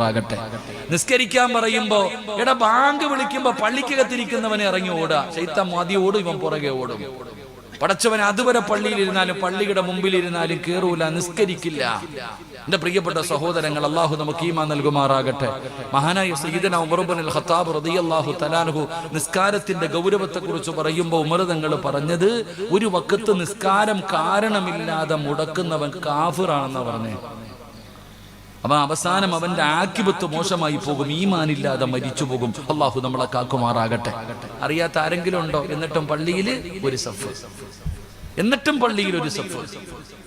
ാകട്ടെ. നിസ്കരിക്കാൻ പറയുമ്പോ ബാങ്ക് വിളിക്കുമ്പോ പള്ളിക്കകത്തിരിക്കുന്നവനെ ഇറങ്ങി ഓടുക. ശൈത്താൻ മതി ഓടും, ഇവൻ പുറകെ ഓടും. പടച്ചവൻ അതുവരെ പള്ളിയിലിരുന്നാലും പള്ളിയുടെ മുമ്പിലിരുന്നാലും കേറൂല, നിസ്കരിക്കില്ല. എന്റെ പ്രിയപ്പെട്ട സഹോദരങ്ങൾ, അള്ളാഹു നമുക്ക് ഈമാൻ നൽകുമാറാകട്ടെ. മഹാനായ സയ്യിദന ഉമർ ഇബ്നുൽ ഖത്താബ് റളിയല്ലാഹു തആല അൻഹു നിസ്കാരത്തിന്റെ ഗൗരവത്തെ കുറിച്ച് പറയുമ്പോൾ ഉമർ തങ്ങൾ പറഞ്ഞത്, ഒരു വഖത്ത് നിസ്കാരം കാരണമില്ലാതെ മുടക്കുന്നവൻ കാഫിറാണെന്നാ പറഞ്ഞേ. അവൻ അവസാനം അവന്റെ ആക്കിബത്ത് മോശമായി പോകും, ഈമാനില്ലാതെ മരിച്ചു പോകും. അള്ളാഹു നമ്മളെ കാക്കുമാറാകട്ടെ. അറിയാത്ത ആരെങ്കിലും ഉണ്ടോ? എന്നിട്ടും പള്ളിയിൽ ഒരു സഫ്, എന്നിട്ടും പള്ളിയിൽ ഒരു സഫ്.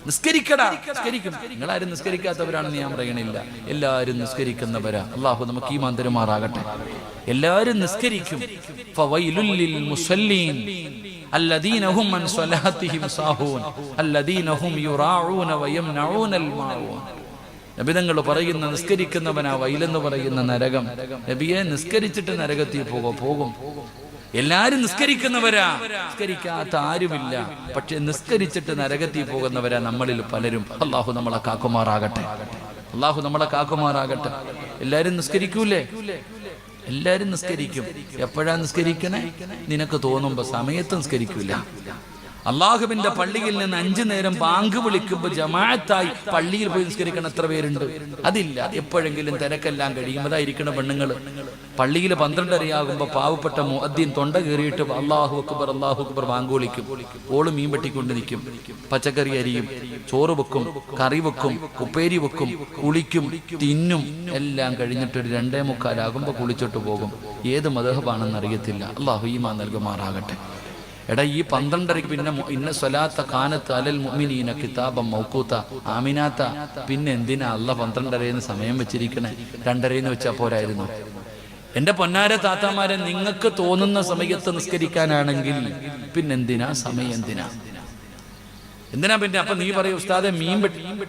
നിസ്കരിക്കടാ, നിസ്കരിക്കും. നിങ്ങളാരും നിസ്കരിക്കാത്തവരാണെന്ന് ഞാൻ പറയണില്ല, എല്ലാവരും നിസ്കരിക്കുന്നവരാ. അള്ളാഹു നമുക്ക് ഈമാൻ തരുമാറാകട്ടെ. എല്ലാവരും നിസ്കരിക്കും. ഫവൈലുൽ ലിൽ മുസല്ലീൻ الذين هم عن صلاتهم ساهون الذين هم يراعون ويمنعون الماعون. നബി തങ്ങൾ പറയുന്ന നിസ്കരിക്കുന്നവനാ വൈലെന്ന് പറയുന്ന നരകം. നബിയെ, നിസ്കരിച്ചിട്ട് നരകത്തിൽ പോകും. എല്ലാരും നിസ്കരിക്കുന്നവരാ, നിസ്കരിക്കാത്ത ആരുമില്ല. പക്ഷെ നിസ്കരിച്ചിട്ട് നരകത്തിൽ പോകുന്നവരാ നമ്മളിൽ പലരും. അള്ളാഹു നമ്മളെ കാക്കുമാറാകട്ടെ. അള്ളാഹു നമ്മളെ കാക്കുമാറാകട്ടെ. എല്ലാരും നിസ്കരിക്കൂലേ? എല്ലാരും നിസ്കരിക്കും. എപ്പോഴാ നിസ്കരിക്കണേ? നിനക്ക് തോന്നുമ്പോ. സമയത്ത് നിസ്കരിക്കൂല. അള്ളാഹുവിന്റെ പള്ളിയിൽ നിന്ന് 5 നേരം ബാങ്ക് വിളിക്കുമ്പോൾ ജമാഅത്തായി പള്ളിയിൽ പോയി നിസ്കരിക്കണം എത്ര പേരുണ്ട്? അതില്ല. എപ്പോഴെങ്കിലും തിരക്കെല്ലാം കഴിയും. അതായിരിക്കണം പെണ്ണുങ്ങൾ പള്ളിയിൽ 12:30 പാവപ്പെട്ട മുഅദ്ദിൻ തൊണ്ട കയറിയിട്ട് അല്ലാഹു അക്ബർ അല്ലാഹു അക്ബർ ബാങ്ക് വിളിക്കും. ഓള് മീൻ വെട്ടിക്കൊണ്ട് നിൽക്കും, പച്ചക്കറി അരിയും, ചോറ് വെക്കും, കറി വെക്കും, ഉപ്പേരി വെക്കും, കുളിക്കും, തിന്നും. എല്ലാം കഴിഞ്ഞിട്ട് ഒരു 2:45 കുളിച്ചിട്ട് പോകും. ഏത് മദ്ഹബാണെന്ന് അറിയത്തില്ല. അള്ളാഹു ഈമാൻ നൽകുമാറാകട്ടെ. എടാ, ഈ 12:30 പിന്നെ ഇന്ന സ്വലാത്ത കാനത്ത് അലൽ മുഅ്മിനീന കിതാബം മൗഖൂത ആമിനാത്ത. പിന്നെ എന്തിനാ അല്ലാഹ് 12:30 സമയം വെച്ചിരിക്കണേ? 2:30 വെച്ചാൽ പോരായിരുന്നു? എന്റെ പൊന്നാര താത്താമാരെ, നിങ്ങൾക്ക് തോന്നുന്ന സമയത്ത് നിസ്കരിക്കാനാണെങ്കിൽ പിന്നെന്തിനാ സമയം? എന്തിനാ? പിന്നെ? അപ്പൊ നീ പറയും, ഉസ്താദെ,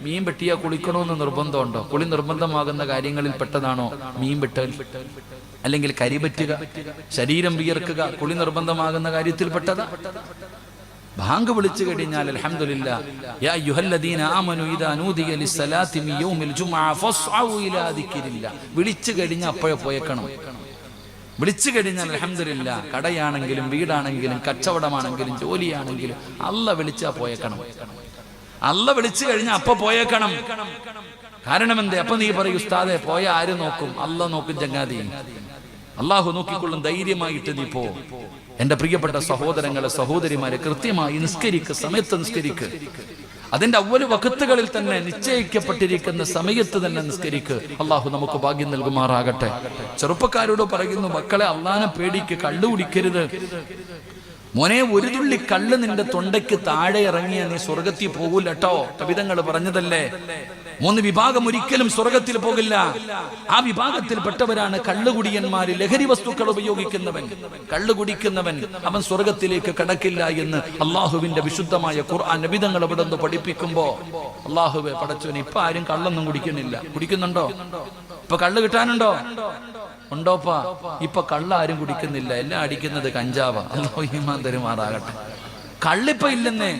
മീൻ വെട്ടിയാ കുളിക്കണമെന്ന് നിർബന്ധമുണ്ടോ? കുളി നിർബന്ധമാകുന്ന കാര്യങ്ങളിൽ പെട്ടതാണോ മീൻ വെട്ടൽ? അല്ലെങ്കിൽ കരിപറ്റുക, ശരീരം വിയർക്കുക കുളി നിർബന്ധമാകുന്ന കാര്യത്തിൽ പെട്ടതാ? ബാങ്ക് വിളിച്ചു കഴിഞ്ഞാൽ അൽഹംദുലില്ലാ, യാ അയ്യുഹല്ലദീന ആമനു ഇദാ നൂദിയ ലിസ്സലാത്തി മിൻ യൗമിൽ ജുമുഅ ഫസ്ഔ ഇലാ ദിക്രില്ലാ. വിളിച്ചു കഴിഞ്ഞാൽ അപ്പോഴേ പോയേക്കണം. വിളിച്ചു കഴിഞ്ഞാൽ അൽഹംദുലില്ലാ, കടയാണെങ്കിലും വീടാണെങ്കിലും കച്ചവടമാണെങ്കിലും ജോലിയാണെങ്കിലും അല്ലാഹ് വിളിച്ചാ പോയേക്കണം. അല്ലാഹ് വിളിച്ചു കഴിഞ്ഞാൽ അപ്പൊ പോയേക്കണം. കാരണം എന്തേ? അപ്പൊ നീ പറയും, ഉസ്താദെ, പോയ ആര് നോക്കും? അല്ലാഹ് നോക്കും ചങ്ങാതി. അള്ളാഹു നോക്കിക്കൊള്ളും. ധൈര്യമായിട്ട് നീ പോ. എന്റെ പ്രിയപ്പെട്ട സഹോദരങ്ങളെ, സഹോദരിമാരെ, കൃത്യമായി നിസ്കരിക്ക്, സമയത്ത് നിസ്കരിക്ക്. അതിന്റെ അവ്വൽ വഖത്തുകളിൽ തന്നെ നിശ്ചയിക്കപ്പെട്ടിരിക്കുന്ന സമയത്ത് തന്നെ നിസ്കരിക്ക്. അള്ളാഹു നമുക്ക് ഭാഗ്യം നൽകുമാറാകട്ടെ. ചെറുപ്പക്കാരോട് പറയുന്നു, മക്കളെ, അള്ളാനെ പേടിക്ക്, കള്ളു കുടിക്കരുത്. മോനെ, ഒരു തുള്ളി കള്ള് നിന്റെ തൊണ്ടയ്ക്ക് താഴെ ഇറങ്ങിയ നീ സ്വർഗത്തിൽ പോകൂലട്ടോ. കവിതങ്ങൾ പറഞ്ഞതല്ലേ. 3 വിഭാഗം ഒരിക്കലും സ്വർഗത്തിൽ പോകില്ല. ആ വിഭാഗത്തിൽപ്പെട്ടവരാണ് കള്ളുകുടിയന്മാര്. ലഹരി വസ്തുക്കൾ ഉപയോഗിക്കുന്നവൻ, കള്ളുകുടിക്കുന്നവൻ, അവൻ സ്വർഗത്തിലേക്ക് കടക്കില്ല എന്ന് അള്ളാഹുവിന്റെ വിശുദ്ധമായ ഖുർആൻ നബിതങ്ങൾ അവിടെ നിന്ന് പഠിപ്പിക്കുമ്പോ, അള്ളാഹുവെ പടച്ചവൻ, ഇപ്പൊ ആരും കള്ളൊന്നും കുടിക്കുന്നില്ല. കുടിക്കുന്നുണ്ടോ? ഇപ്പൊ കള്ള് കിട്ടാനുണ്ടോ? ഉണ്ടോപ്പാ? ഇപ്പൊ കള്ള ആരും കുടിക്കുന്നില്ല. എല്ലാം അടിക്കുന്നത് കഞ്ചാവാ. അല്ലാഹു ഈമാൻ തരുമാറാകട്ടെ. കള്ളിപ്പ ഇല്ലെന്നേ.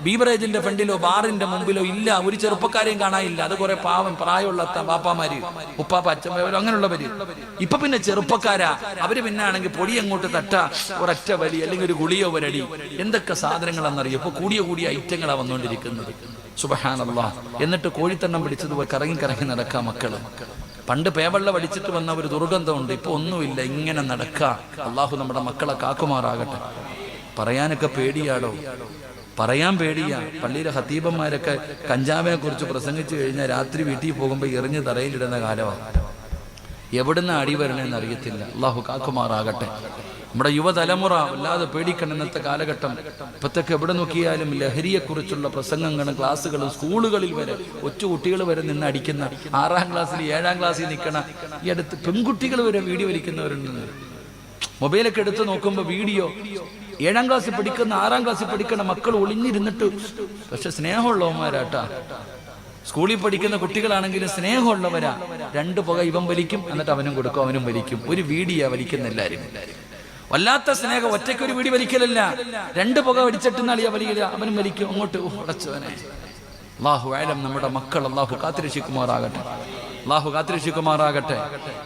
ബീവറേജിന്റെ ഫ്രണ്ടിലോ ബാറിന്റെ മുമ്പിലോ ഇല്ല. ഒരു ചെറുപ്പക്കാരെയും കാണാനില്ല. അത് കുറെ പാവം പ്രായമുള്ള ബാപ്പാമാര്, ഉപ്പാപ്പ, അച്ഛന്മാരോ അങ്ങനെയുള്ളവര്. ഇപ്പൊ പിന്നെ ചെറുപ്പക്കാരാ. അവര് പിന്നെ ആണെങ്കിൽ പൊടി അങ്ങോട്ട് തട്ട, ഒരൊറ്റ വലി, അല്ലെങ്കിൽ ഒരു ഗുളിയോ ഒരടി. എന്തൊക്കെ സാധനങ്ങളാണെന്നറിയോ? ഇപ്പൊ കൂടിയ ഐറ്റങ്ങളാ വന്നുകൊണ്ടിരിക്കുന്നത്. സുബ്ഹാനല്ലാഹ്. എന്നിട്ട് കോഴിത്തണ്ണം പിടിച്ചതുപോലെ കറങ്ങി നടക്കാ മക്കള്. പണ്ട് പേവെള്ളം അടിച്ചിട്ട് വന്ന ഒരു ദുർഗന്ധമുണ്ട്. ഇപ്പൊ ഒന്നുമില്ല, ഇങ്ങനെ നടക്കാ. അള്ളാഹു നമ്മുടെ മക്കളെ കാക്കുമാറാകട്ടെ. പറയാനൊക്കെ പേടിയാടോ, പറയാൻ പേടിയാ. പള്ളിയിലെ ഖതീബന്മാരൊക്കെ കഞ്ചാവിനെ കുറിച്ച് പ്രസംഗിച്ചു കഴിഞ്ഞാൽ രാത്രി വീട്ടിൽ പോകുമ്പോൾ എറിഞ്ഞ് തറയിലിടുന്ന കാലമാണ്. എവിടുന്ന് അടി വരണേന്ന് അറിയത്തില്ല. അള്ളാഹു കാക്കുമാറാകട്ടെ. നമ്മുടെ യുവതലമുറ വല്ലാതെ പേടിക്കണം ഇന്നത്തെ കാലഘട്ടം. ഇപ്പത്തൊക്കെ എവിടെ നോക്കിയാലും ലഹരിയെക്കുറിച്ചുള്ള പ്രസംഗങ്ങളും ക്ലാസ്സുകളും സ്കൂളുകളിൽ വരെ കൊച്ചുകുട്ടികൾ വരെ നിന്ന് അടിക്കുന്ന, 6ാം ക്ലാസ്സിൽ 7ാം ക്ലാസ്സിൽ നിൽക്കണ ഈ അടുത്ത് പെൺകുട്ടികൾ വരെ വീഡിയോ വലിക്കുന്നവരുണ്ട്. മൊബൈലൊക്കെ എടുത്ത് നോക്കുമ്പോൾ വീഡിയോ. 7ാം ക്ലാസ്സിൽ പഠിക്കുന്ന 6ാം ക്ലാസ്സിൽ പഠിക്കുന്ന മക്കൾ ഒളിഞ്ഞിരുന്നിട്ട്. പക്ഷെ സ്നേഹമുള്ളവന്മാരാട്ടാ. സ്കൂളിൽ പഠിക്കുന്ന കുട്ടികളാണെങ്കിലും സ്നേഹമുള്ളവരാ. 2 പുക ഇവൻ വലിക്കും, എന്നിട്ട് അവനും കൊടുക്കും, അവനും വലിക്കും. ഒരു വീഡിയോ വലിക്കുന്ന എല്ലാവരും. വല്ലാത്ത സ്നേഹം. ഒറ്റയ്ക്കൊരു വീടി വലിക്കലല്ല, 2 പുക വലിച്ചിട്ടുന്നാളിയാ വലിക്കില്ല, അവനും വലിക്കും. അങ്ങോട്ട് ഉടച്ചവനെ. അല്ലാഹു അഅലം. നമ്മുടെ മക്കൾ അല്ലാഹു കാത്തുരക്ഷിക്കുമാറാകട്ടെ. അള്ളാഹു കാത്തിരക്ഷിക്കുമാറാകട്ടെ.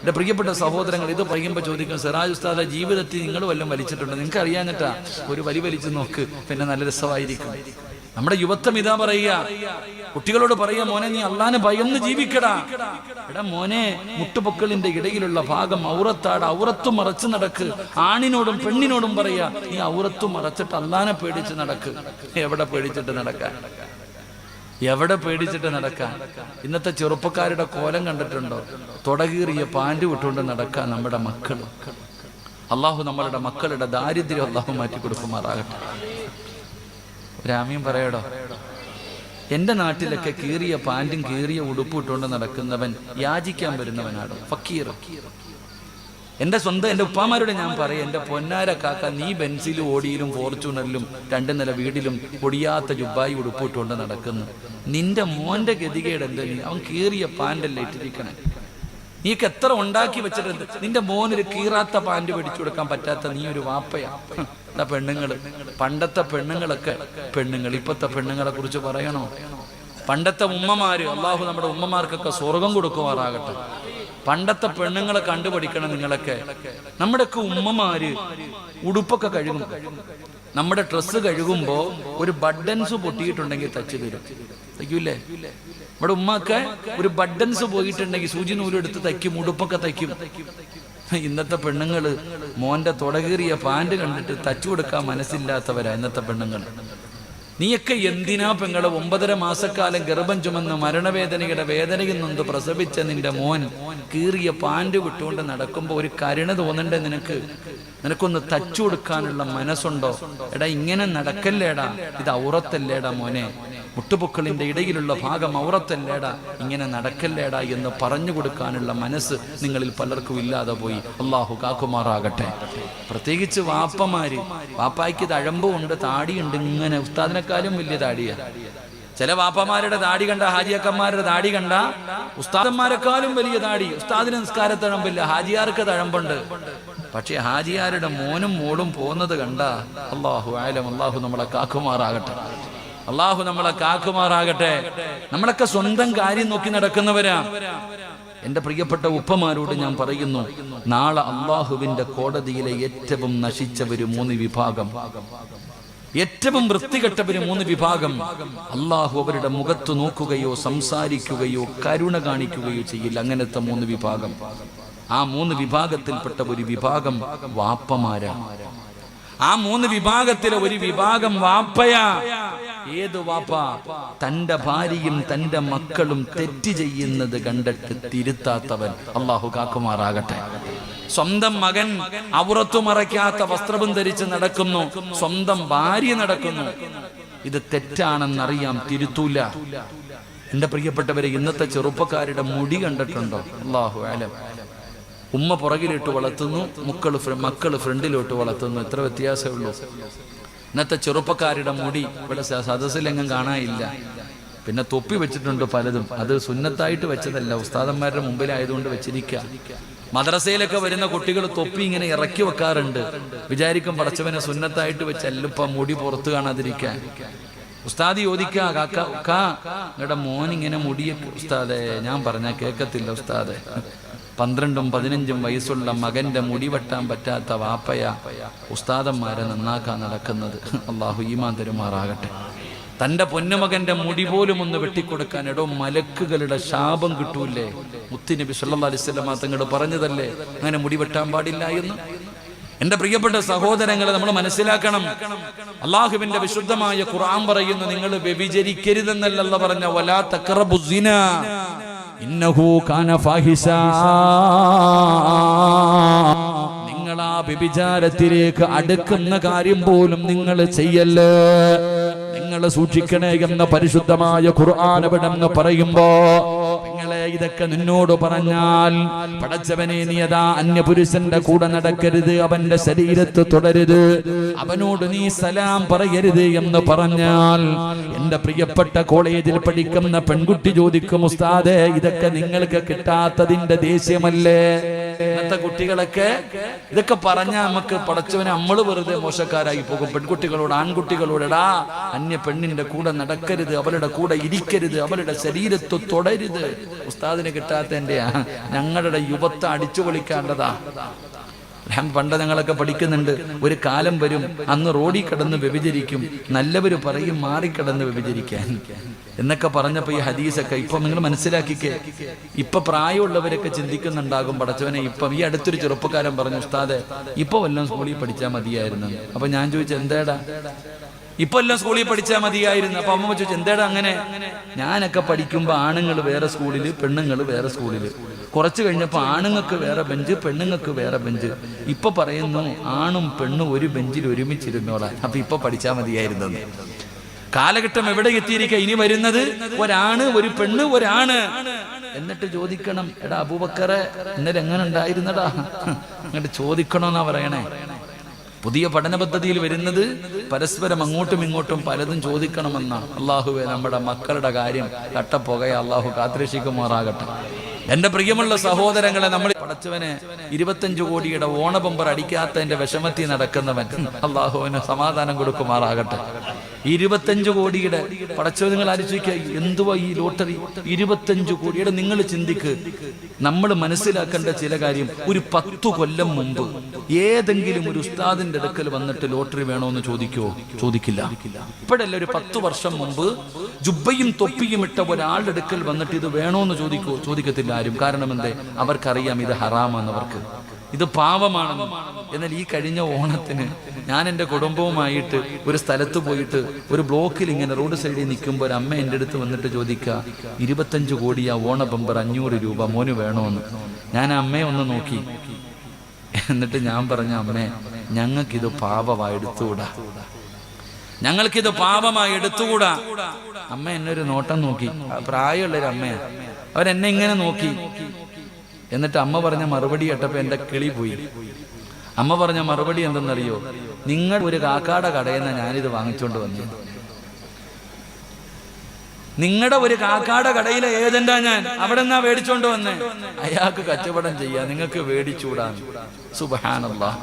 എൻ്റെ പ്രിയപ്പെട്ട സഹോദരങ്ങൾ, ഇത് പറയുമ്പോൾ ചോദിക്കും, സിറാജ് ഉസ്താദെ ജീവിതത്തിൽ നിങ്ങൾ വല്ലതും വലിച്ചിട്ടുണ്ട്? നിങ്ങൾക്ക് അറിയാഞ്ഞിട്ടാ. ഒരു വലിച്ചു നോക്ക്, പിന്നെ നല്ല രസമായിരിക്കും. നമ്മുടെ യുവത്വം ഇതാ പറയുക, കുട്ടികളോട് പറയുക, മോനെ നീ അള്ളാനെ ഭയന്ന് ജീവിക്കടാ. എടാ മോനെ, മുട്ടുപൊക്കളിന്റെ ഇടയിലുള്ള ഭാഗം ഔറത്താട്, ഔറത്തും മറച്ച് നടക്ക്. ആണിനോടും പെണ്ണിനോടും പറയാ, നീ ഔറത്തും മറച്ചിട്ട് അള്ളാനെ പേടിച്ച് നടക്ക്. എവിടെ പേടിച്ചിട്ട് നടക്കാൻ? എവിടെ പേടിച്ചിട്ട് നടക്കാൻ? ഇന്നത്തെ ചെറുപ്പക്കാരുടെ കോലം കണ്ടിട്ടുണ്ടോ? തുടകീറിയ പാൻറ് വിട്ടുകൊണ്ട് നടക്കാൻ നമ്മുടെ മക്കൾ. അള്ളാഹു നമ്മളുടെ മക്കളുടെ ദാരിദ്ര്യം അള്ളാഹു മാറ്റി കൊടുക്കുമാറാകട്ടെ. ഒരാമയും പറയടോ. എന്റെ നാട്ടിലൊക്കെ കീറിയ പാൻറ്റും കീറിയ ഉടുപ്പും ഇട്ടുകൊണ്ട് നടക്കുന്നവൻ യാചിക്കാൻ വരുന്നവനാടോ, ഫക്കീർ. എന്റെ ഉപ്പാമാരോട് ഞാൻ പറയും, എന്റെ പൊന്നാര കാക്ക, നീ ബെൻസിലും ഓടിയിലും ഫോർച്യൂണറിലും 2 നില വീടിലും പൊടിയാത്ത ജുബായി ഉടുപ്പിട്ടുകൊണ്ട് നടക്കുന്നു. നിന്റെ മോന്റെ ഗതികേട് എന്താ? അവൻ കീറിയ പാൻറ്റല്ലേ ഇട്ടിരിക്കണേ. നീക്ക് എത്ര ഉണ്ടാക്കി വെച്ചിട്ടുണ്ട്. നിന്റെ മോനൊരു കീറാത്ത പാൻറ് പിടിച്ചു കൊടുക്കാൻ പറ്റാത്ത നീ ഒരു വാപ്പയാ. പെണ്ണുങ്ങള്, പണ്ടത്തെ പെണ്ണുങ്ങളൊക്കെ പെണ്ണുങ്ങൾ. ഇപ്പത്തെ പെണ്ണുങ്ങളെ കുറിച്ച് പറയണോ? പണ്ടത്തെ ഉമ്മമാര്, അള്ളാഹു നമ്മുടെ ഉമ്മമാർക്കൊക്കെ സ്വർഗം കൊടുക്കുമാറാകട്ടെ. പണ്ടത്തെ പെണ്ണുങ്ങളെ കണ്ടുപഠിക്കണം നിങ്ങളൊക്കെ. നമ്മുടെയൊക്കെ ഉമ്മമാര് ഉടുപ്പൊക്കെ കഴുകും. നമ്മുടെ ഡ്രസ്സ് കഴുകുമ്പോ ഒരു ബട്ടൺസ് പൊട്ടിയിട്ടുണ്ടെങ്കിൽ തച്ചു തരും. തയ്ക്കൂല്ലേ? നമ്മുടെ ഉമ്മക്ക് ഒരു ബട്ടൺസ് പോയിട്ടുണ്ടെങ്കിൽ സൂചി നൂലെടുത്ത് തയ്ക്കും, ഉടുപ്പൊക്കെ തയ്ക്കും. ഇന്നത്തെ പെണ്ണുങ്ങള് മോന്റെ തുടകീറിയ പാൻറ് കണ്ടിട്ട് തച്ചു കൊടുക്കാൻ മനസ്സില്ലാത്തവരാ ഇന്നത്തെ പെണ്ണുങ്ങൾ. നീയൊക്കെ എന്തിനാ പെങ്ങളെ 9.5 മാസക്കാലം ഗർഭം ചുമന്ന് മരണവേദനയുടെ വേദനയിൽ നിന്ന് പ്രസവിച്ച നിന്റെ മോൻ കീറിയ പാൻറ് വിട്ടുകൊണ്ട് നടക്കുമ്പോ ഒരു കരുണ തോന്നണ്ടേ നിനക്ക്? നിനക്കൊന്ന് തച്ചു കൊടുക്കാനുള്ള മനസ്സുണ്ടോ? എടാ ഇങ്ങനെ നടക്കല്ലേടാ, ഇത് ഔറത്തല്ലേടാ മോനെ, മുട്ടുപൊക്കളിന്റെ ഇടയിലുള്ള ഭാഗം ഔറത്തല്ലേടാ, ഇങ്ങനെ നടക്കല്ലേടാ എന്ന് പറഞ്ഞു കൊടുക്കാനുള്ള മനസ്സ് നിങ്ങളിൽ പലർക്കും ഇല്ലാതെ പോയി. അള്ളാഹു കാക്കുമാറാകട്ടെ. പ്രത്യേകിച്ച് വാപ്പമാര്, വാപ്പായ്ക്ക് തഴമ്പുണ്ട്, താടിയുണ്ട്, ഇങ്ങനെ ഉസ്താദിനെക്കാളും വലിയ താടിയാ. ചില വാപ്പമാരുടെ താടി കണ്ട, ഹാജിയക്കന്മാരുടെ താടി കണ്ട ഉസ്താദന്മാരെക്കാളും വലിയ താടി. ഉസ്താദിന് നിസ്കാര തഴമ്പില്ല, ഹാജിയാർക്ക് തഴമ്പുണ്ട്. പക്ഷെ ഹാജിയാരുടെ മോനും മോളും പോകുന്നത് കണ്ട അള്ളാഹു ആലം. അള്ളാഹു നമ്മളെ കാക്കുമാറാകട്ടെ. അള്ളാഹു നമ്മളെ കാക്കുമാറാകട്ടെ. നമ്മളൊക്കെ സ്വന്തം കാര്യം നോക്കി നടക്കുന്നവരാ. എന്റെ പ്രിയപ്പെട്ട ഉപ്പമാരോട് ഞാൻ പറയുന്നു, നാളെ അള്ളാഹുവിന്റെ കോടതിയിലെ ഏറ്റവും നശിച്ചവര് 3 വിഭാഗം, ഏറ്റവും വൃത്തികെട്ടവര് 3 വിഭാഗം. അള്ളാഹു അവരുടെ മുഖത്ത് നോക്കുകയോ സംസാരിക്കുകയോ കരുണ കാണിക്കുകയോ ചെയ്യില്ല. അങ്ങനത്തെ 3 വിഭാഗം. ആ 3 വിഭാഗത്തിൽപ്പെട്ട ഒരു വിഭാഗം വാപ്പമാരാണ്. ആ 3 വിഭാഗത്തിലെ ഒരു വിഭാഗം വാപ്പയാ. ഏത് വാപ്പ? തന്റെ ഭാര്യയും തന്റെ മക്കളും തെറ്റ് ചെയ്യുന്നത് കണ്ടിട്ട് തിരുത്താത്തവൻ. അള്ളാഹു കാക്കുമാറാകട്ടെ. സ്വന്തം മകൻ ഔറത്തു മറയ്ക്കാത്ത വസ്ത്രവും ധരിച്ച് നടക്കുന്നു, സ്വന്തം ഭാര്യ നടക്കുന്നു. ഇത് തെറ്റാണെന്നറിയാം, തിരുത്തൂല. എന്റെ പ്രിയപ്പെട്ടവരെ, ഇന്നത്തെ ചെറുപ്പക്കാരുടെ മുടി കണ്ടിട്ടുണ്ടോ? അല്ലാഹു അലം. ഉമ്മ പുറകിലിട്ട് വളർത്തുന്നു, മക്കള് ഫ്രണ്ടിലോട്ട് വളർത്തുന്നു. എത്ര വ്യത്യാസമേ ഉള്ളൂ. ഇന്നത്തെ ചെറുപ്പക്കാരുടെ മുടി ഇവിടെ സദസ്സിലെങ്ങും കാണാനില്ല. പിന്നെ തൊപ്പി വെച്ചിട്ടുണ്ട് പലതും. അത് സുന്നത്തായിട്ട് വെച്ചതല്ല, ഉസ്താദന്മാരുടെ മുമ്പിലായതുകൊണ്ട് വെച്ചിരിക്കുക. മദ്രസയിലൊക്കെ വരുന്ന കുട്ടികൾ തൊപ്പി ഇങ്ങനെ ഇറക്കി വെക്കാറുണ്ട്. വിചാരിക്കും പടച്ചവനെ സുന്നത്തായിട്ട് വെച്ചല്ല ഇപ്പൊ മുടി പുറത്ത് കാണാതിരിക്കാൻ. ഉസ്താദ് ചോദിക്കാ, കാക്ക നിങ്ങളുടെ മോൻ ഇങ്ങനെ മുടിയൊക്കെ. ഉസ്താദെ, ഞാൻ പറഞ്ഞാൽ കേൾക്കത്തില്ല ഉസ്താദെ. 12ഉം 15ഉം വയസ്സുള്ള മകന്റെ മുടി വെട്ടാൻ പറ്റാത്ത വാപ്പയ ഉസ്താദന്മാരെ നന്നാക്കാൻ നടക്കുന്നത്. അള്ളാഹു ഈമാൻ തരുമാറാകട്ടെ. തന്റെ പൊന്നുമകന്റെ മുടി പോലും ഒന്ന് വെട്ടിക്കൊടുക്കാൻ എടോ മലക്കുകളുടെ ശാപം കിട്ടൂല്ലേ? മുത്തുനബി സല്ലല്ലാഹു അലൈഹി വസല്ലം തങ്ങൾ പറഞ്ഞതല്ലേ അങ്ങനെ മുടി വെട്ടാൻ പാടില്ല എന്ന്. എന്റെ പ്രിയപ്പെട്ട സഹോദരങ്ങളെ, നമ്മൾ മനസ്സിലാക്കണം, അള്ളാഹുവിന്റെ വിശുദ്ധമായ ഖുർആൻ പറയുന്നു, നിങ്ങൾ വ്യഭിചരിക്കരുതെന്നല്ല അല്ലാഹു പറഞ്ഞ, വലാ തഖറബു സിനാ ഇന്നഹു കാന ഫാഹിശാ. നിങ്ങൾ ആ വ്യഭിചാരത്തിലേക്ക് അടുക്കുന്ന കാര്യം പോലും നിങ്ങൾ ചെയ്യല്ലേ, നിങ്ങൾ സൂക്ഷിക്കണേ എന്ന പരിശുദ്ധമായ ഖുർആൻ ഇവിടെ പറയുമ്പോ, നിങ്ങളെ ഇതൊക്കെ നിന്നോട് പറഞ്ഞാൽ പടച്ചവനെ നീ അതാ അന്യപുരുഷന്റെ കൂടെ നടക്കരുത്, അവന്റെ ശരീരത്ത് തുടരുത്, അവനോട് നീ സലാം പറയരുത് എന്ന് പറഞ്ഞാൽ, എന്റെ പ്രിയപ്പെട്ട കോളേജിൽ പഠിക്കുന്ന പെൺകുട്ടി ചോദിക്കും, ഉസ്താദേ ഇതൊക്കെ നിങ്ങൾക്ക് കിട്ടാത്തതിന്റെ ദേഷ്യമല്ലേ? ഇന്നത്തെ കുട്ടികളൊക്കെ ഇതൊക്കെ പറഞ്ഞാൽ നമുക്ക് പടച്ചവനെ നമ്മള് വെറുതെ മോശക്കാരായി പോകും. പെൺകുട്ടികളോട് ആൺകുട്ടികളോട് എടാ അന്യ പെണ്ണിന്റെ കൂടെ നടക്കരുത്, അവളുടെ കൂടെ ഇരിക്കരുത്, അവളുടെ ശരീരത്ത് തൊടരുത്. ഉസ്താദിന് കിട്ടാത്തതിന്റെ ഞങ്ങളുടെ യുവത്തെ അടിച്ചു പൊളിക്കാണ്ടതാ. പണ്ട് ഞങ്ങളൊക്കെ പഠിക്കുന്നുണ്ട്, ഒരു കാലം വരും അന്ന് റോഡിൽ കിടന്ന് വ്യഭിചരിക്കും, നല്ലവര് പറയും മാറിക്കിടന്ന് വ്യഭിചരിക്കാൻ എന്നൊക്കെ പറഞ്ഞപ്പോ ഈ ഹദീസൊക്കെ ഇപ്പൊ നിങ്ങൾ മനസ്സിലാക്കിക്കേ. ഇപ്പൊ പ്രായമുള്ളവരൊക്കെ ചിന്തിക്കുന്നുണ്ടാകും പടച്ചവനെ. ഇപ്പം ഈ അടുത്തൊരു ചെറുപ്പക്കാരൻ പറഞ്ഞു, ഉസ്താദെ ഇപ്പൊ വല്ലതും സ്കൂളിൽ പഠിച്ചാൽ മതിയായിരുന്നു. അപ്പൊ ഞാൻ ചോദിച്ചു എന്തേടാ ഇപ്പൊ എല്ലാം സ്കൂളിൽ പഠിച്ചാൽ മതിയായിരുന്നു. അപ്പൊ അമ്മ ചോദിച്ചു എന്തേടാ അങ്ങനെ? ഞാനൊക്കെ പഠിക്കുമ്പോ ആണുങ്ങൾ വേറെ സ്കൂളില്, പെണ്ണുങ്ങൾ വേറെ സ്കൂളില്. കുറച്ച് കഴിഞ്ഞപ്പോ ആണുങ്ങൾക്ക് വേറെ ബെഞ്ച്, പെണ്ണുങ്ങൾക്ക് വേറെ ബെഞ്ച്. ഇപ്പൊ പറയുന്നു ആണും പെണ്ണും ഒരു ബെഞ്ചിൽ ഒരുമിച്ചിരുന്നോളാം. അപ്പൊ ഇപ്പൊ പഠിച്ചാൽ മതിയായിരുന്നു. കാലഘട്ടം എവിടെ എത്തിയിരിക്കുക? ഇനി വരുന്നത് ഒരാണ്, ഒരു പെണ്ണ്, ഒരാണ്. എന്നിട്ട് ചോദിക്കണം, എടാ അബൂബക്കറെ ഇന്നലെ എങ്ങനെ ഉണ്ടായിരുന്നടാ? എന്നിട്ട് ചോദിക്കണോന്നാ പറയണേ. പുതിയ പഠന പദ്ധതിയിൽ വരുന്നത് പരസ്പരം അങ്ങോട്ടും ഇങ്ങോട്ടും പലതും ചോദിക്കണമെന്നാ. അള്ളാഹുവെ നമ്മുടെ മക്കളുടെ കാര്യം കട്ടപ്പുകയെ അള്ളാഹു കാത്തുരക്ഷിക്കുമാറാകട്ടെ. എന്റെ പ്രിയമുള്ള സഹോദരങ്ങളെ, നമ്മൾ പടച്ചവനെ 25 കോടിയുടെ ഓണബമ്പർ അടിക്കാത്തതിന്റെ വിഷമത്തിൽ നടക്കുന്നവൻ അള്ളാഹുവിന് സമാധാനം കൊടുക്കുമാറാകട്ടെ. 25 കോടിയുടെ പടച്ചവൻ നിങ്ങൾ ആലോചിക്കുക, എന്തുവാ ഈ ലോട്ടറി? 25 കോടിയുടെ നിങ്ങൾ ചിന്തിക്ക്. നമ്മൾ മനസ്സിലാക്കേണ്ട ചില കാര്യം, ഒരു 10 കൊല്ലം മുമ്പ് ഏതെങ്കിലും ഒരു ഉസ്താദിന്റെ അടുക്കൽ വന്നിട്ട് ലോട്ടറി വേണോന്ന് ചോദിക്കുവോ? ചോദിക്കില്ല. ഇപ്പോഴല്ല, ഒരു 10 വർഷം മുമ്പ് ജുബ്ബയും തൊപ്പിയും ഇട്ട ഒരാളുടെ അടുക്കൽ വന്നിട്ട് ഇത് വേണോന്ന് ചോദിക്കുവോ? ചോദിക്കത്തില്ല ആരും. കാരണം എന്തേ? അവർക്കറിയാം ഇത് ഹറാമാണെന്നവർക്ക്, ഇത് പാവമാണെന്ന്. എന്നാൽ ഈ കഴിഞ്ഞ ഓണത്തിന് ഞാൻ എൻ്റെ കുടുംബവുമായിട്ട് ഒരു സ്ഥലത്ത് പോയിട്ട് ഒരു ബ്ലോക്കിൽ ഇങ്ങനെ റോഡ് സൈഡിൽ നിൽക്കുമ്പോൾ ഒരു അമ്മ എൻ്റെ അടുത്ത് വന്നിട്ട് ചോദിക്കുക, 25 കോടിയാ ഓണ ബമ്പർ, 500 രൂപ മോന് വേണോന്ന്. ഞാൻ അമ്മയെ ഒന്ന് നോക്കി. എന്നിട്ട് ഞാൻ പറഞ്ഞ, അമ്മേ ഞങ്ങൾക്കിത് പാപമായി എടുത്തുകൂടാ, ഞങ്ങൾക്കിത് പാപമായി എടുത്തുകൂടാ. അമ്മ എന്നെ ഒരു നോട്ടം നോക്കി. പ്രായമുള്ളൊരു അമ്മയാണ്. അവരെന്നെ ഇങ്ങനെ നോക്കി. എന്നിട്ട് അമ്മ പറഞ്ഞ മറുപടി കേട്ടപ്പോ എന്റെ കിളി പോയി. അമ്മ പറഞ്ഞ മറുപടി എന്തെന്നറിയോ? നിങ്ങൾ ഒരു കാക്കാടെ കടയിൽ നിന്ന് ഞാനിത് വാങ്ങിച്ചോണ്ട് വന്നു. നിങ്ങളുടെ ഒരു കാക്കാടെ കടയിലെ ഏജന്റാ ഞാൻ, അവിടെ നിന്നാ മേടിച്ചോണ്ട് വന്നേ. അയാൾക്ക് കച്ചവടം ചെയ്യാ, നിങ്ങൾക്ക് മേടിച്ചൂടാ. സുബ്ഹാനല്ലാഹ്.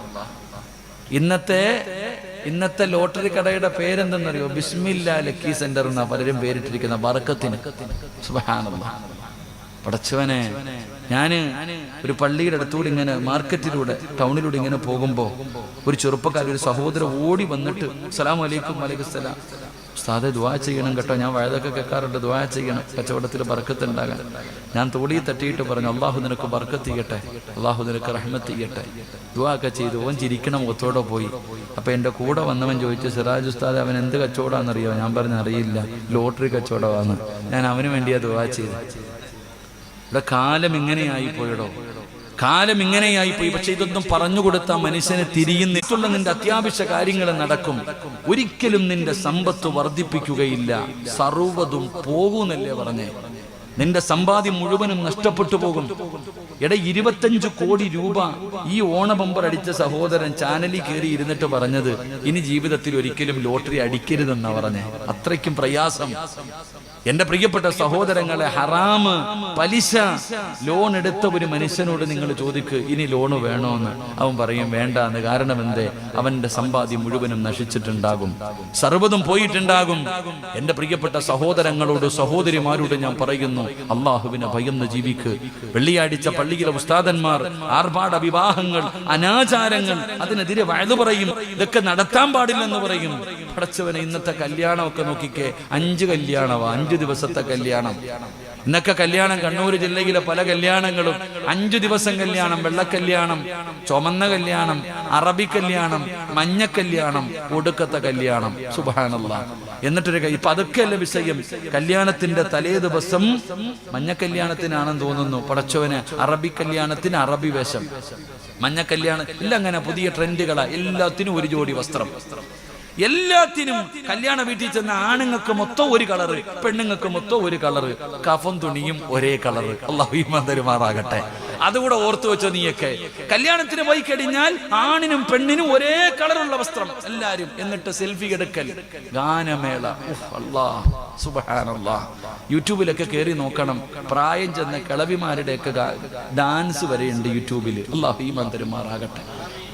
ഇന്നത്തെ ലോട്ടറി കടയുടെ പേരെന്തെന്നറിയോ? ബിസ്മില്ലാ ലക്കി സെന്റർ എന്നാ പലരും പേരിട്ടിരിക്കുന്ന, ബറക്കത്തിന്. സുബ്ഹാനല്ലാഹ്. പടച്ചവനെ, ഞാന് ഒരു പള്ളിയുടെ അടുത്തൂടെ ഇങ്ങനെ മാർക്കറ്റിലൂടെ ടൗണിലൂടെ ഇങ്ങനെ പോകുമ്പോ ഒരു ചെറുപ്പക്കാരൻ, ഒരു സഹോദരൻ ഓടി വന്നിട്ട് അസ്സലാമു അലൈക്കും. വലൈക്കും സലാം. ഉസ്താദെ ദുആ ചെയ്യണം കേട്ടോ, ഞാൻ വഴുതൊക്കെ കേൾക്കാറുണ്ട്, ദുആ ചെയ്യണം കച്ചവടത്തിൽ ബർക്കത്ത് ഉണ്ടാകാൻ. ഞാൻ തോളിൽ തട്ടിയിട്ട് പറഞ്ഞു, അള്ളാഹു നിനക്ക് ബർക്കത്ത് ചെയ്യട്ടെ, അള്ളാഹു നിനക്ക് റഹ്മത്ത് ചെയ്യട്ടെ. ദുആ ഒക്കെ ചെയ്തു. ഓൻ ചിരിക്കണം ഒത്തോടെ പോയി. അപ്പൊ എന്റെ കൂടെ വന്നവൻ ചോദിച്ചു, സിറാജ് ഉസ്താദ് അവൻ എന്ത് കച്ചവടാന്നറിയോ? ഞാൻ പറഞ്ഞു അറിയില്ല, ലോട്ടറി കച്ചവടമാണെന്ന്. ഞാൻ അവന് വേണ്ടിയാ ദുആ ചെയ്തു. ഇവിടെ കാലം ഇങ്ങനെയായി പോയടോ, കാലം ഇങ്ങനെയായി പോയി. പക്ഷെ ഇതൊന്നും പറഞ്ഞു കൊടുത്താൽ മനുഷ്യനെ തിരിയുന്നിട്ടുള്ള നിന്റെ അത്യാവശ്യ കാര്യങ്ങൾ നടക്കും. ഒരിക്കലും നിന്റെ സമ്പത്ത് വർദ്ധിപ്പിക്കുകയില്ല, സർവ്വതും പോകൂന്നല്ലേ പറഞ്ഞേ. നിന്റെ സമ്പാദ്യം മുഴുവനും നഷ്ടപ്പെട്ടു പോകും. 25 കോടി രൂപ ഈ ഓണബമ്പർ അടിച്ച സഹോദരൻ ചാനലിൽ കയറി ഇരുന്നിട്ട് പറഞ്ഞത്, ഇനി ജീവിതത്തിൽ ഒരിക്കലും ലോട്ടറി അടിക്കരുതെന്നാ പറഞ്ഞേ. അത്രയ്ക്കും പ്രയാസം. എന്റെ പ്രിയപ്പെട്ട സഹോദരങ്ങളെ, ഹറാമ്, പലിശ, ലോൺ എടുത്ത ഒരു മനുഷ്യനോട് നിങ്ങൾ ചോദിക്ക്, ഇനി ലോണ് വേണോന്ന്. അവൻ പറയും വേണ്ടാന്ന്. കാരണം എന്തേ? അവന്റെ സമ്പാദ്യം മുഴുവനും നശിച്ചിട്ടുണ്ടാകും, സർവ്വതും പോയിട്ടുണ്ടാകും. എന്റെ പ്രിയപ്പെട്ട സഹോദരങ്ങളോട്, സഹോദരിമാരോട് ഞാൻ പറയുന്നു, അള്ളാഹുവിനെ ഭയന്ന് ജീവിക്ക്. വെള്ളിയാഴ്ച പള്ളിയിലെ ഉസ്താദന്മാർ ആർഭാട വിവാഹങ്ങൾ, അനാചാരങ്ങൾ, അതിനെതിരെ വഴുതു പറയും. ഇതൊക്കെ നടത്താൻ പാടില്ലെന്ന് പറയും. പടച്ചവനെ, ഇന്നത്തെ കല്യാണമൊക്കെ നോക്കിക്കേ, 5 കല്യാണമാ, 5 ദിവസത്തെ കല്യാണം. ഇന്നൊക്കെ കല്യാണം, കണ്ണൂർ ജില്ലയിലെ പല കല്യാണങ്ങളും 5 ദിവസം കല്യാണം. വെള്ളക്കല്യാണം, ചുമന്ന കല്യാണം, അറബി കല്യാണം, മഞ്ഞ കല്യാണം, ഒടുക്കത്തെ കല്യാണം. സുബ്ഹാനല്ലാഹ്. എന്നിട്ടൊരു ഇപ്പൊ അതൊക്കെയല്ല വിഷയം. കല്യാണത്തിന്റെ തലേ ദിവസം മഞ്ഞ കല്യാണത്തിനാണെന്ന് തോന്നുന്നു, പടച്ചവന് അറബി കല്യാണത്തിന് അറബി വേഷം, മഞ്ഞ കല്യാണം എല്ലാം അങ്ങനെ പുതിയ ട്രെൻഡുകളാ. എല്ലാത്തിനും ഒരു ജോഡി വസ്ത്രം, എല്ലാത്തിനും. കല്യാണ വീട്ടിൽ ചെന്ന ആണുങ്ങൾക്ക് മൊത്തം ഒരു കളറ്, പെണ്ണുങ്ങൾക്ക് മൊത്തം ഒരു കളറ്, കഫം തുണിയും ഒരേ കളറ്. അല്ലാഹു ഈമാൻ തരുമാറാകട്ടെ. അതുകൂടെ ഓർത്തു വെച്ചോ നീയൊക്കെ. കല്യാണത്തിന് പോയി കഴിഞ്ഞാൽ ആണിനും പെണ്ണിനും ഒരേ കളറുള്ള വസ്ത്രം എല്ലാരും, എന്നിട്ട് സെൽഫി എടുക്കൽ, ഗാനമേള. അല്ലാഹ് സുബ്ഹാനല്ലാഹ്. യൂട്യൂബിലൊക്കെ കയറി നോക്കണം, പ്രായം ചെന്ന കിളവിമാരുടെയൊക്കെ ഡാൻസ് വരെയുണ്ട് യൂട്യൂബിൽ. അല്ലാഹു ഈമാൻ തരുമാറാകട്ടെ.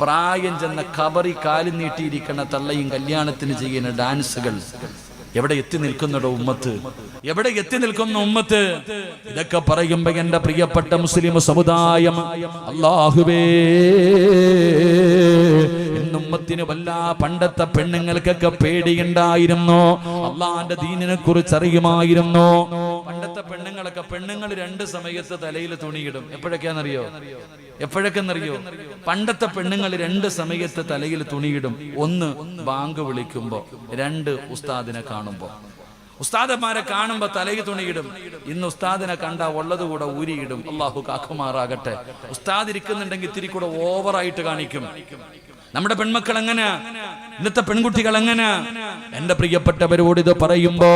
പ്രായം ചെന്ന ഖബറി കാലിൽ നീട്ടിയിരിക്കുന്ന തള്ളയും കല്യാണത്തിന് ചെയ്യുന്ന ഡാൻസുകൾ എവിടെ എത്തി നിൽക്കുന്നുണ്ടോ ഉമ്മത്ത്? എവിടെ എത്തി നിൽക്കുന്ന ഉമ്മത്ത്? ഇതൊക്കെ പറയുമ്പോ എന്റെ പ്രിയപ്പെട്ട മുസ്ലിം സമുദായം, അല്ലാഹുവേ, ഉമ്മത്തിന് വല്ല പണ്ടത്തെ പെണ്ണുങ്ങൾക്കൊക്കെ പേടിയുണ്ടായിരുന്നു, അള്ളാന്റെ ദീനിനെ കുറിച്ച് അറിയുമായിരുന്നു. പണ്ടത്തെ പെണ്ണുങ്ങൾ രണ്ട് സമയത്ത് തലയിൽ തുണിയിടും. എപ്പോഴൊക്കെയാണെന്നറിയോ? പണ്ടത്തെ പെണ്ണുങ്ങൾ രണ്ട് സമയത്ത് തലയിൽ തുണിയിടും. ഒന്ന് ബാങ്ക് വിളിക്കുമ്പോ, രണ്ട് ഉസ്താദിനെ കാണുമ്പോ. ഉസ്താദന്മാരെ കാണുമ്പോ തലയിൽ തുണിയിടും. ഇന്ന് ഉസ്താദിനെ കണ്ടാ ഉള്ളത് കൂടെ ഊരിയിടും. അള്ളാഹു കാക്കുമാറാകട്ടെ. ഉസ്താദ് ഇരിക്കുന്നുണ്ടെങ്കിൽ ഇത്തിരി കൂടെ ഓവറായിട്ട് കാണിക്കും. നമ്മുടെ പെൺമക്കൾ എങ്ങനെ, ഇന്നത്തെ പെൺകുട്ടികൾ എങ്ങനെ? എന്റെ പ്രിയപ്പെട്ടവരോട് ഇത് പറയുമ്പോ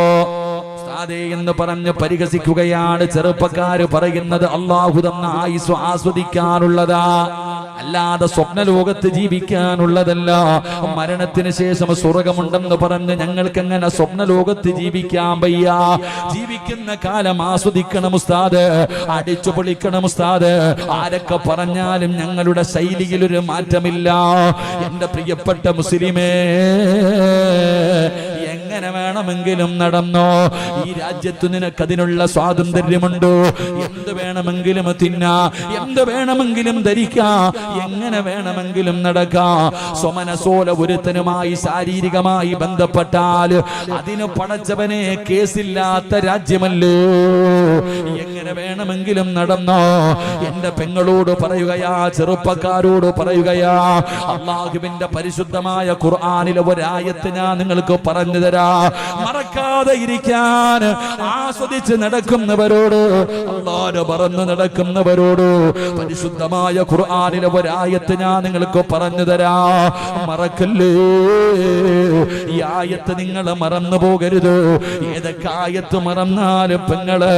ഉസ്താദേ എന്ന് പറഞ്ഞ് പരിഹസിക്കുകയാണ് ചെറുപ്പക്കാര് പറയുന്നത്. അല്ലാഹു തന്ന ആയുസ് ആസ്വദിക്കാനുള്ളതാ, അല്ലാതെ സ്വപ്നലോകത്ത് ജീവിക്കാനുള്ളതല്ല. മരണത്തിന് ശേഷം സ്വർഗമുണ്ടെന്ന് പറഞ്ഞ് ഞങ്ങൾക്ക് എങ്ങനെ സ്വപ്നലോകത്ത് ജീവിക്കാൻ വയ്യ? ജീവിക്കുന്ന കാലം ആസ്വദിക്കണം ഉസ്താദ്, അടിച്ചു പൊളിക്കണം ഉസ്താദ്. ആരൊക്കെ പറഞ്ഞാലും ഞങ്ങളുടെ ശൈലിയിൽ ഒരു മാറ്റമില്ല. എന്റെ പ്രിയപ്പെട്ട മുസ്ലിമേ, എങ്ങനെ വേണമെങ്കിലും നടന്നോ, ഈ രാജ്യത്ത് നിനക്കതിനുള്ള സ്വാതന്ത്ര്യമുണ്ടോ? എന്ത് വേണമെങ്കിലും തിന്നാ, എന്ത് വേണമെങ്കിലും ധരിക്കാ, എങ്ങനെ വേണമെങ്കിലും നടക്കാം. സ്വമനസോല ഒരുത്തനുമായി ശാരീരികമായി ബന്ധപ്പെട്ടാൽ അതിന് പടച്ചവനെ കേസില്ലാത്ത രാജ്യമല്ലോ. എങ്ങനെ വേണമെങ്കിലും നടന്നോ. എന്റെ പെങ്ങളോട് പറയുകയാ, ചെറുപ്പക്കാരോട് പറയുകയാ, അല്ലാഹുവിന്റെ പരിശുദ്ധമായ ഖുർആനിലെ ഒരായത്ത് ഞാൻ നിങ്ങൾക്ക് പറഞ്ഞു തരാം. മറക്കാതെ ഇരിക്കാൻ ആസ്വദിച്ച് നടക്കുന്നവരോട്, അല്ലാഹു പറഞ്ഞു നടക്കുന്നവരോട് പരിശുദ്ധമായ ഖുർആനിലെ ഒരായത്ത് ഞാൻ നിങ്ങൾക്ക് പറഞ്ഞു തരാം. മറക്കല്ലേ, ഈ ആയത്ത് നിങ്ങൾ മറന്നു പോകരുത്. ഏതൊക്കെ ആയത്ത് മറന്നാലും പെങ്ങള്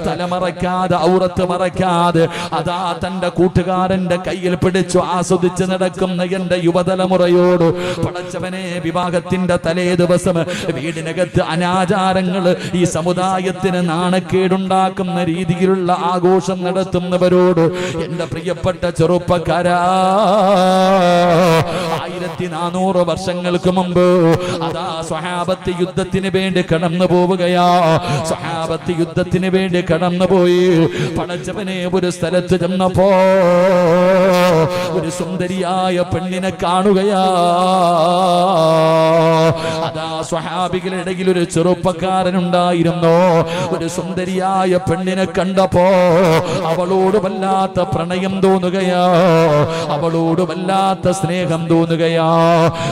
തലമറക്കാതെ, ഔറത്ത് മറക്കാതെ, അതാ തന്റെ കൂട്ടുകാരന്റെ കയ്യിൽ പിടിച്ചു ആസ്വദിച്ച് നടക്കുന്ന എന്റെ യുവതലമുറയോട് പടച്ചവനെ, വിവാഹത്തിന്റെ തലേ ദിവസം വീടിനകത്ത് അനാചാരങ്ങൾ, ഈ സമുദായത്തിന് നാണക്കേടുണ്ടാക്കുന്ന രീതിയിലുള്ള ആഘോഷം നടത്തുന്നവരോട് എന്റെ പ്രിയപ്പെട്ട ചെറുപ്പക്കാരാ, 1400 വർഷങ്ങൾക്ക് മുമ്പ് അതാ സ്വഹാബത്ത് യുദ്ധത്തിന് വേണ്ടി കടന്നു പോവുകയാ. സ്വഹാബത്ത് യുദ്ധത്തിന് വേണ്ടി കടന്നുപോയി. പടച്ചവനെ, ഒരു സ്ഥലത്ത് ചെന്നപ്പോ ഒരു സുന്ദരിയായ പെണ്ണിനെ കാണുകയാ. അതാ സ്വഹാബികളുടെ ഇടയിൽ ഒരു ചെറുപ്പക്കാരനുണ്ടായിരുന്നു. ഒരു സുന്ദരിയായ പെണ്ണിനെ കണ്ടപ്പോ അവളോട് വല്ലാത്ത പ്രണയം തോന്നുകയാ, അവളോട് വല്ലാത്ത സ്നേഹം തോന്നുകയാ.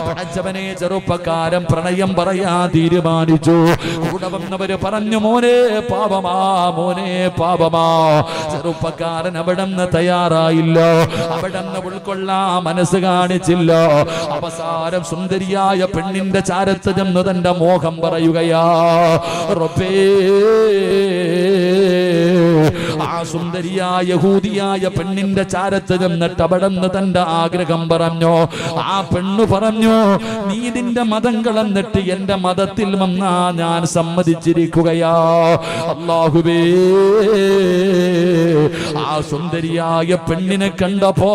പടച്ചവനെ, ചെറുപ്പക്കാരൻ പ്രണയം പറയാൻ തീരുമാനിച്ചു. കൂടെ വന്നവര് പറഞ്ഞു, മോനെ പാപമാ, മോനെ പാപമാ. ചെറുപ്പക്കാരൻ അവിടെന്ന് തയ്യാറായില്ല, അവിടെന്ന് ഉൾക്കൊള്ളാൻ മനസ്സ് കാണിച്ചില്ല. അവസാനം സുന്ദരിയായ പെണ്ണിന്റെ ചാരത്ത് ചെന്ന് തന്റെ മോഹം പറയുകയാ. റബ്ബേ, ആ സുന്ദരിയായ യഹൂദിയായ പെണ്ണിന്റെ ചാരത്ത് ചെന്നിട്ട് അവിടെന്ന് തന്റെ ആഗ്രഹം പറഞ്ഞു. ആ പെണ്ണു പറഞ്ഞു, നീ നിന്റെ മതം കളന്നിട്ട് എന്റെ മതത്തിൽ വന്നാ ഞാൻ സമ്മതിച്ചിരിക്കുകയാ. അല്ലാഹുവേ, ആ സുന്ദരിയായ പെണ്ണിനെ കണ്ടപ്പോ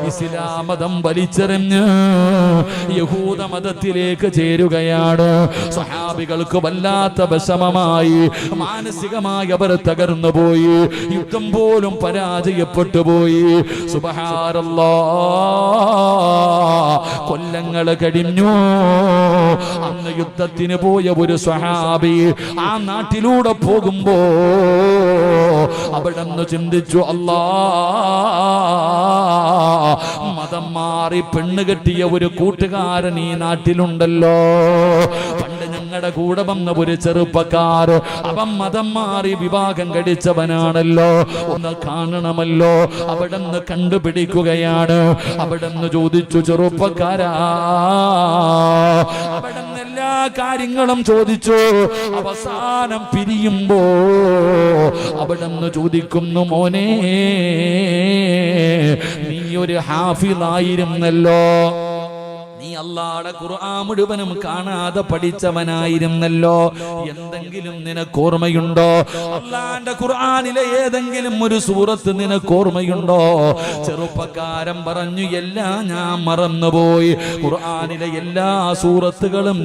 ഇസ്ലാം മതം വലിച്ചെറിഞ്ഞ് യഹൂദ മതത്തിലേക്ക് ചേരുകയാണ്. സ്വഹാബികൾക്ക് വല്ലാത്ത വിഷമമായി, മാനസികമായി അവർ തകർന്നു പോയി. യുദ്ധം പോലും പരാജയപ്പെട്ടു പോയി. സുബ്ഹാനല്ലാഹ്, കൊല്ലങ്ങൾ കഴിഞ്ഞു. അന്ന് യുദ്ധത്തിന് പോയ ഒരു സ്വഹാബി ആ നാട്ടിലൂടെ പോകുമ്പോ അവിടെന്ന് ചിന്തിച്ചു, അല്ലാ, മതം മാറി പെണ്ണ് കെട്ടിയ ഒരു കൂട്ടുകാരൻ ഈ നാട്ടിലുണ്ടല്ലോ. പണ്ട് ഞങ്ങളുടെ കൂടെ വന്ന ഒരു ചെറുപ്പക്കാർ, അവൻ മതം മാറി വിവാഹം കഴിച്ചവനാണല്ലോ, ഒന്ന് കാണണമല്ലോ. അവിടെന്ന് കണ്ടുപിടിക്കുകയാണ്. അവിടെന്ന് ചോദിച്ചു, ചെറുപ്പക്കാരാ, അവിടെന്ന് എല്ലാ കാര്യങ്ങളും ചോദിച്ചു. അവസാനം പിരിയുമ്പോ അവിടുന്ന് ചോദിക്കുന്നു, മോനെ നീ ഒരു ഹാഫിളായിരുന്നല്ലോ, നീ അല്ലാഹുവിന്റെ ഖുർആൻ മുഴുവനും കാണാതെ പഠിച്ചവനായിരുന്നല്ലോ, എന്തെങ്കിലും നിനക്ക് ഓർമ്മയുണ്ടോ? അല്ലാഹുവിന്റെ ഖുർആനിലെ ഏതെങ്കിലും ഒരു സൂറത്ത് നിനക്ക് ഓർമ്മയുണ്ടോ? ചെറുപ്പക്കാരൻ പറഞ്ഞു, എല്ലാം ഞാൻ മറന്നുപോയി, ഖുർആനിലെ എല്ലാ സൂറത്തുകളും